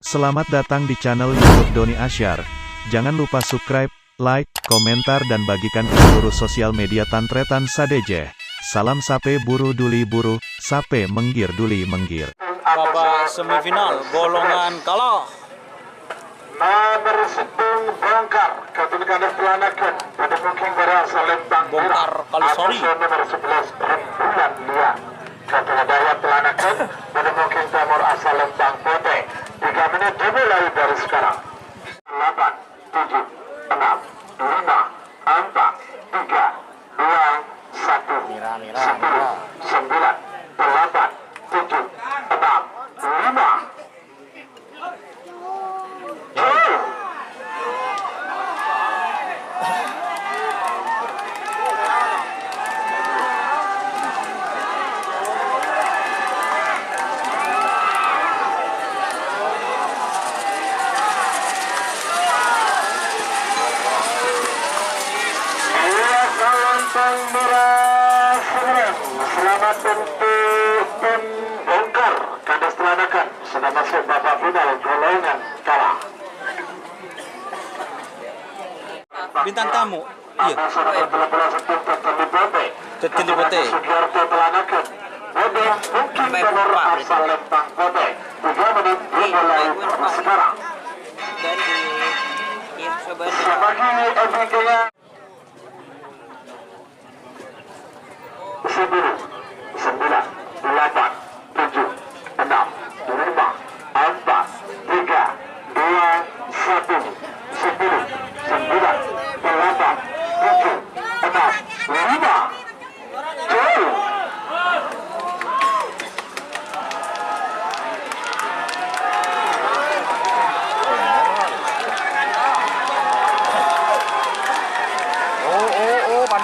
Selamat datang di channel YouTube Doni Asyar. Jangan lupa subscribe, like, komentar dan bagikan ke seluruh sosial media Tantretan Sadejeh. Salam sape buru duli buru, sape menggir duli menggir. Babak semifinal golongan kalah. Nomor 10 bongkar ketika pelanakan pada booking berasal lempang Bongkar kali sorry. Nomor 11 rembulan liar ketika daya pelanakan pada booking timur asal lempang pote. 3 menit dimulai dari sekarang. 8, 7, 6, 5, 4, 3, 2, 1, 10, 9, 8, 7, 6, 5. Selamat untuk tim bongkar kandas telanakan sudah masuk babak final golongan kalah. Bintang tamu. Iya. Teteli Bote. Sugiarto telanakan. Bodong mungkin nomor asal lempang Bote. 3 menit dimulai sekarang. Sebagai efeknya 10, 9, 8, 7, 6, 5, 4, 3, 2, 1, 10, 9, 8, 7, 6, 5.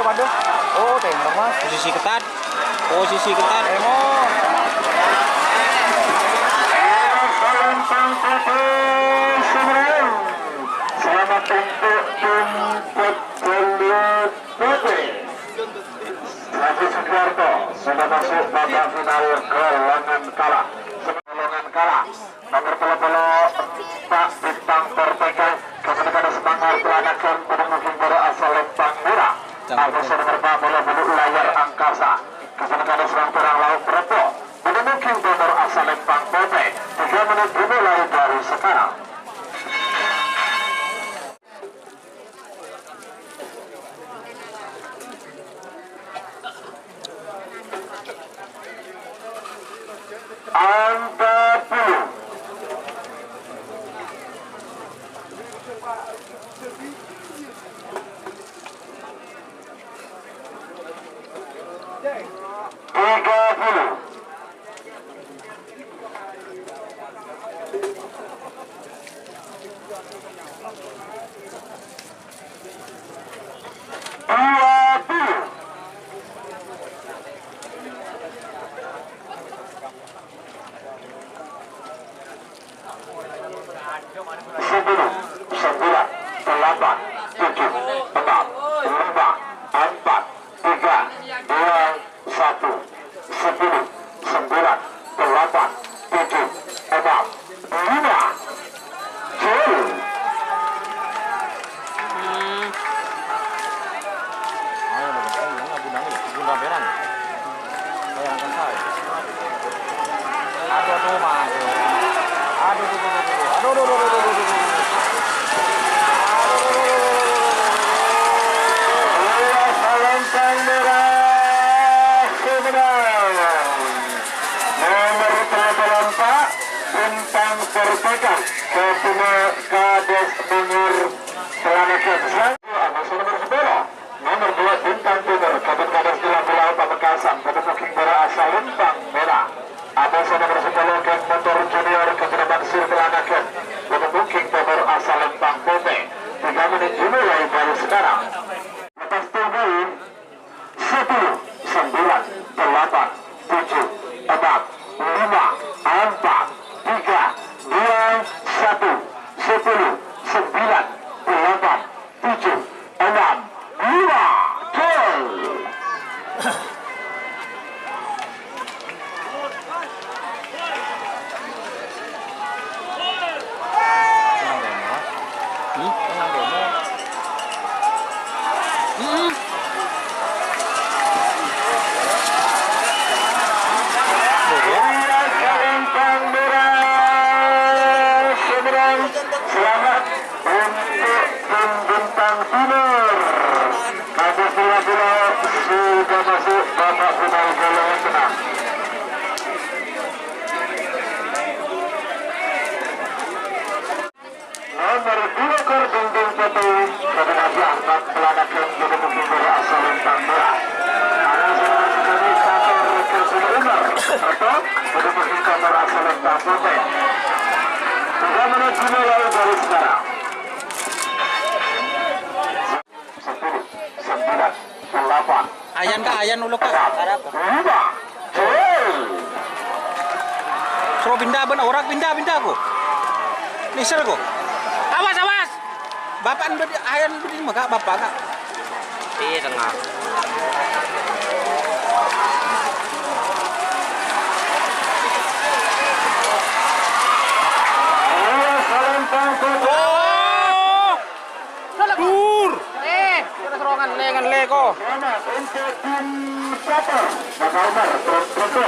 Padu. Oh, tembak mas. Posisi ketat. Selamat untuk tim Teteli Bote. Rafi Sugiarto sudah masuk babak final golongan kalah. Nomor 34 bintang Torpeka kepada semangat pelanakan pada mungkin baru asal lempang merah. Agus nomor 4 bola bulu layar angkasa kepada serang perang laut Propo pada mungkin baru asal lempang Bote. 3 menit dimulai dari sekarang. Angka 10. Nomor 2 bintang timur Kabupaten Pulau Pamekasan pada booking berasal lempang merah. Ada nomor 10 Geng Motor Junior kepada Bangsir Telanakan pada booking timur asal lempang Bote. 3 menit dimulai dari sekarang. Lepas tunggu 10, 9, 8, 7, 6, 5, 4, 3, 2, 1, 10, 9, 8, 7, 6, 5, gol. Bintang. Selamat untuk tim Bintang Timur. Habis Pulau sudah masuk babak final golongan tengah. Nomor 2 Kor Dinding Putih kombinasi angkat pelanakan jadi pemimpin asal Bintang Merah. Atau merupakan kamar asal Bintang Putih. Sudah menuju mulai dari sekarang. 10, 9, 8. Ayan kak, ayan ulo kak. Ada apa? 2, Suruh pindah ben orang pindah aku. Nisir aku. Awas awas. Bapak udah ayan udah di mana kak bapak kak? Iya tengah. Oh, dur. Kita serongan lengan lego. untuk tim Catur. Mas Almar, Proto.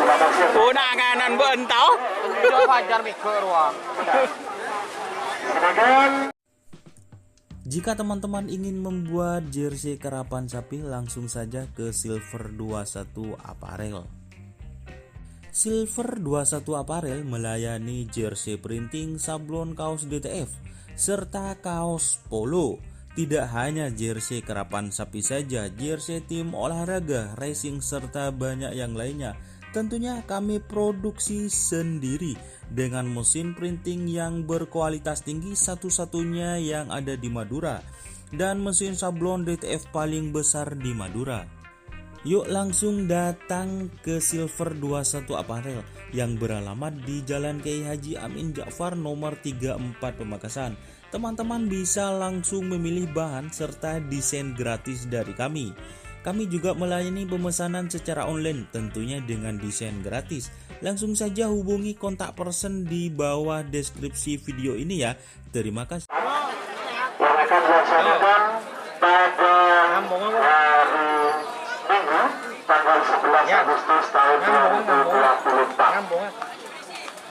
Sudah bersiap. Oh, nanganan bentau. Udah wajar nih ke ruang. Sedangkan Jika teman-teman ingin membuat jersey karapan sapi, langsung saja ke Silver 21 Apparel. Silver 21 Apparel melayani jersey printing, sablon kaos DTF, serta kaos polo. Tidak hanya jersey karapan sapi saja, jersey tim olahraga, racing, serta banyak yang lainnya. Tentunya kami produksi sendiri dengan mesin printing yang berkualitas tinggi, satu-satunya yang ada di Madura, dan mesin sablon DTF paling besar di Madura. Yuk langsung datang ke Silver 21 Apparel yang beralamat di Jalan Kiai Haji Amin Ja'far nomor 34 Pamekasan. Teman-teman bisa langsung memilih bahan serta desain gratis dari kami. Kami juga melayani pemesanan secara online, tentunya dengan desain gratis. Langsung saja hubungi kontak person di bawah deskripsi video ini ya. Terima kasih. yang akan dilaksanakan pada hari Minggu tanggal 11 Agustus tahun 2024.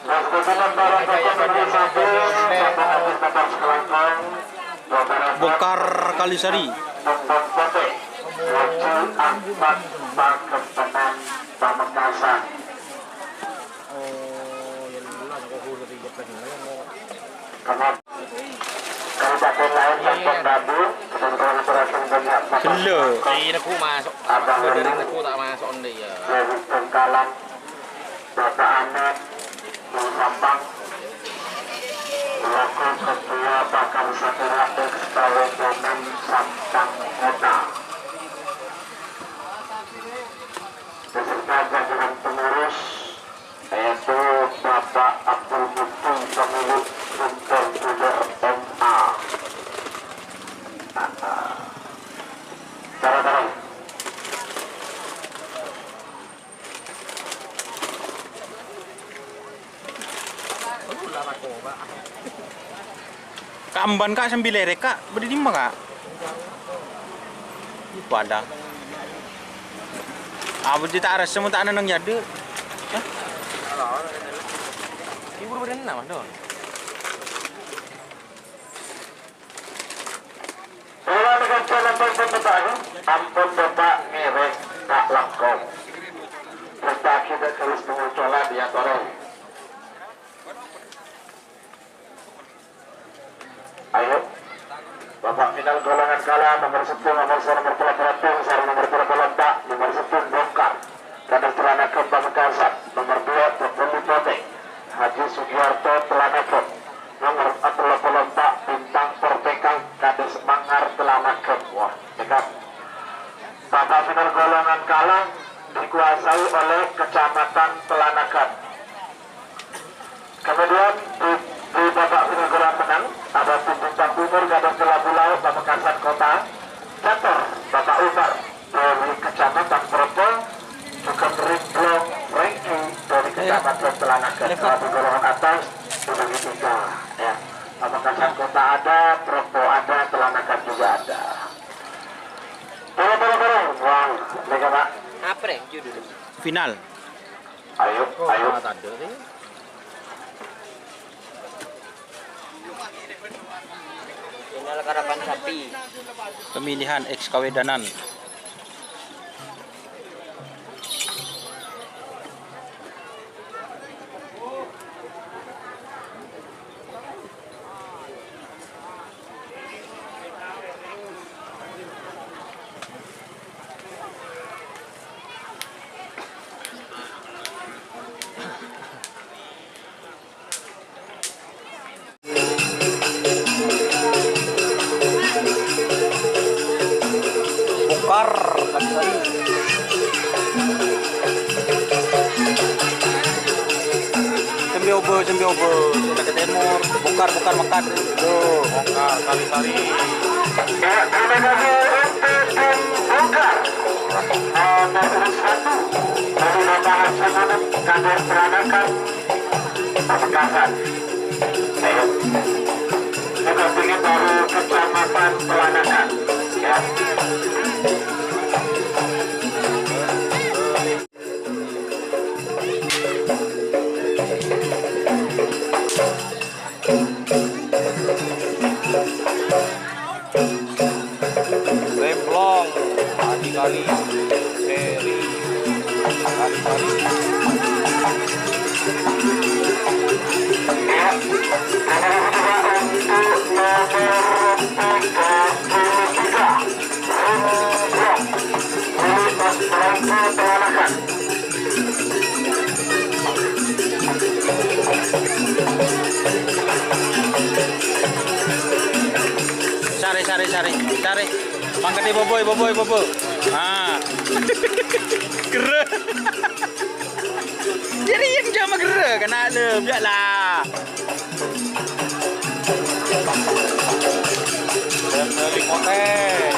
Dan kebetulan barang dapat bersatu sama habis dapat sekelangkang Bongkar Kalisari. Bintang Putih Haji Ahmad Pakepenan Pamekasan. Karena kalau bagian lain tempat babu dan kalau terakhir banyak Gelo. Ini aku masuk. Abang Dari Leni aku tak masuk nih ya. dari Bengkalan, Bapak Ahmed dari Sampang, selaku Ketua Bakal Satu Ratus Tawanan Sampang Kota, beserta jajaran pengurus yaitu Bapak Abdul Mufti pemilik Sunter Buder MA. Cara-cara Kamban kak sambil lerek kak, berdiri mana kak? Wadah. Apa dia tak rasa tak ada nang jadu? Ibu udah berenang mas dong. Setelah dengan jalan pembentukan, ampun Bapak ngerek tak langkong. Serta kita terus penguculan di atorong. Ayo, Bapak final golongan kalah nomor 10, nomor 1, nomor 8, sarung nomor 34, nomor 10 bongkar. Kades Telanakan Pamekasan, nomor 2 Tepeli Potek, Haji Sugiarto Telanakan, nomor 44 Bintang Pertekang, Kades Mangar Telanakan. Wah, dekat. Bapak final golongan kalah dikuasai oleh Kecamatan Telanakan. Kemudian di babak final golongan menang ada tim Bintang Timur, Gadang Telabu Laut, Pamekasan Kota, Catur, Bapak Umar dari Kecamatan Proto, juga Ringlong Rengki dari Kecamatan Telanakan. Di golongan atas sudah tiga, ya. Pamekasan Kota ada, Proto ada, Telanakan juga ada. Tolong, wah, lega Pak. Apa deh judul? Final. Ayo. Tadi nih. Inilah karapan sapi. Pemilihan ex Kawedanan. Bongkar kali-kali. Cembiobo, kita ke timur, bongkar makan. Tuh, bongkar kali-kali. Ya, terima kasih untuk tim bongkar. Nomor 1 dari Bapak Hasanuddin Kader Peranakan Pamekasan. Ayo. Juga pilih baru Kecamatan Peranakan. Ya. Remblong, kali-kali, seri, kali-kali. Ya. Cari. Pangkatnya boboy. Ah. Gereh. Jadi yang jama gereh kan ada, biarlah. Dan beli konten.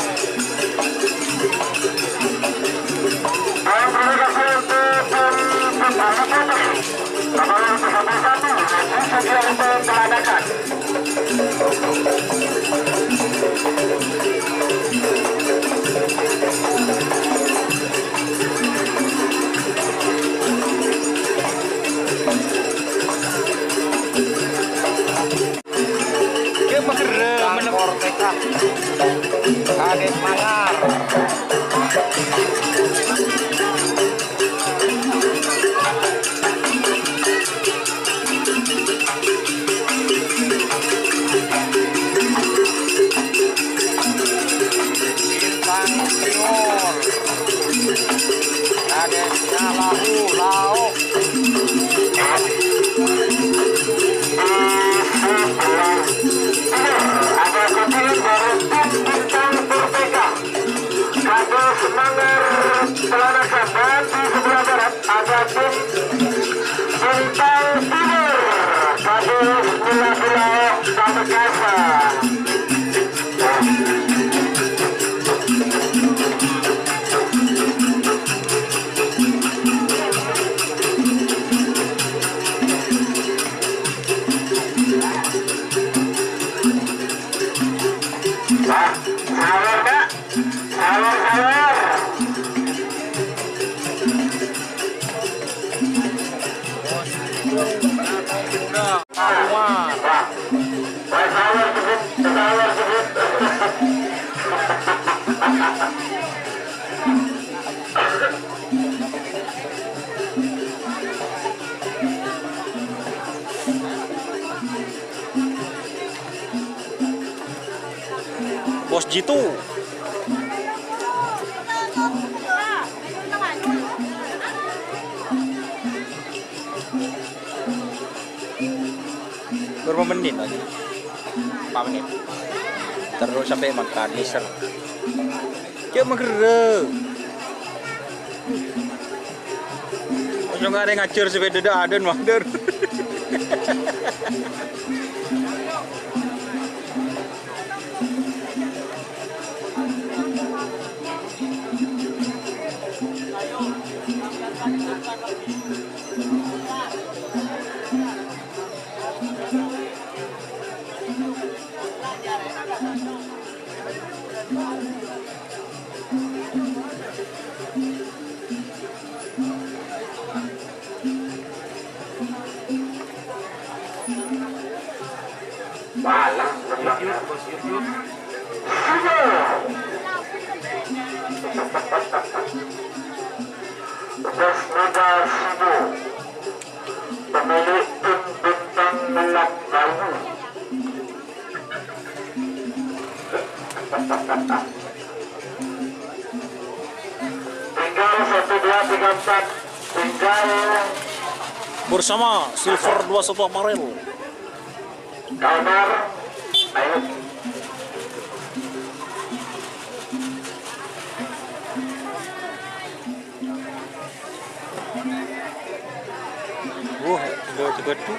Dia bergerak menempor tekad. Kaget mangar. Adanya lauk. Ada kopian baru tim Bintang Merdeka. Kado Semangar Peranakan dan di sebelah barat ada tim Bintang Timur. Kado Pulau Pamekasan. Sahur Kak, sahur. Sahur sebut. Bos Jitu. Berapa menit lagi? 4 menit. Terus sampai makan liser. Dia menggerak. Macam nggak ada yang ngacur sepeda ada mader. Malang sebenarnya. Desnada Sibu, pemilik tim bintang Bulak Bayu. Tinggal 1, 2, 3, 4. Tinggal Bersama Silver 21 Aparel. Kalmar. Ayo. Udah cepet tuh.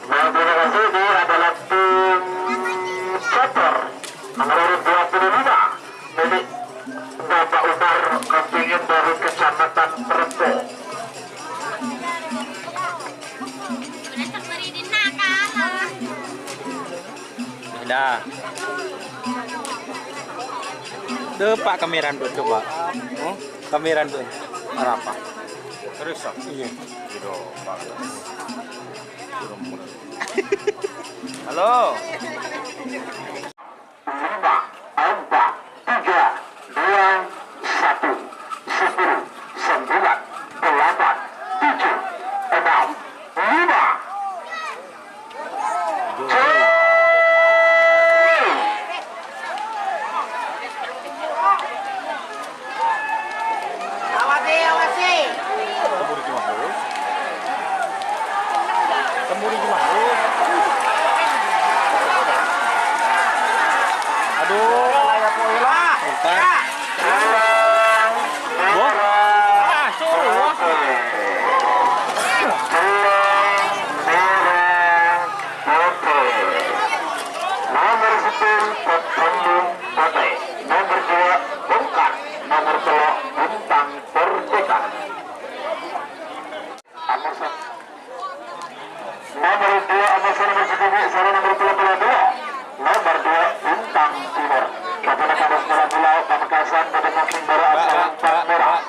Nah, terima kasih. Ini adalah tim Catur nomor 25 milik Bapak Umar, kontingen dari Kecamatan Perempu. Dah. Depak kameran tuh coba. Kameran tuh. Apa? Terus iya. Halo. 5, 4, 3, 2, 1, 10, 9, 8, 7, 6, 5. Temuri cuma terus. Aduh, layak poin lah. Wah, suruh. Nomor 10 Petandung Pote, nomor 2 Bongkar, nomor 3 Bintang Merdeka. Nomor 2 Amasan nomor 10 Sarana nomor 22, nomor 2 Bintang Timur, Kabupaten Kabupaten Pulau Pamekasan, Kabupaten Baru Asal Merah.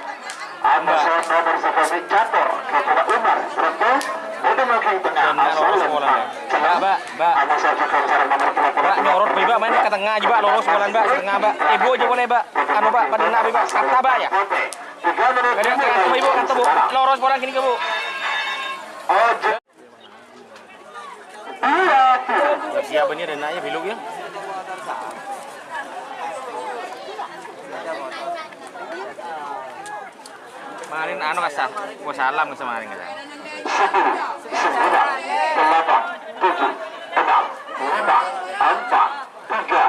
Amasan nomor 10 Catur, Kabupaten Umar, Perempu, Kabupaten Tengah Asal Lempang. Amasan juga Sarana nomor 22. Mbak, nyorot Mbak, main ke tengah aja, Mbak. Lurus bolan, Mbak, ke tengah, Mbak. Ibu aja boleh, Mbak. Anu, Mbak, pada Mbak, kata, Mbak, ya. Kadang kata Ibu, kata Bu. Lurus bolan gini ke Bu. Siapa ini ada naknya belok ya? Kemarin anu kasar, gua salam ke kemarin kasar. 10, 9, 8, 7, 6, 5, 4, 3,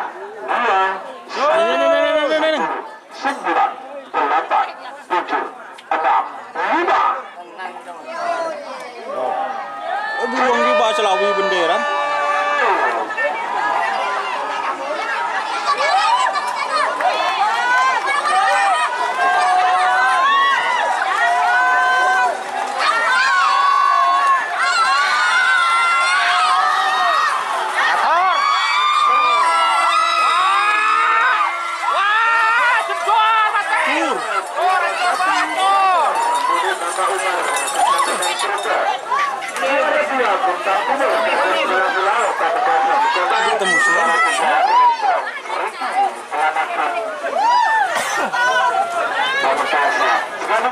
2, 1, 9, 8, 7, 6, 5. Buang di bawah Selawi benderan.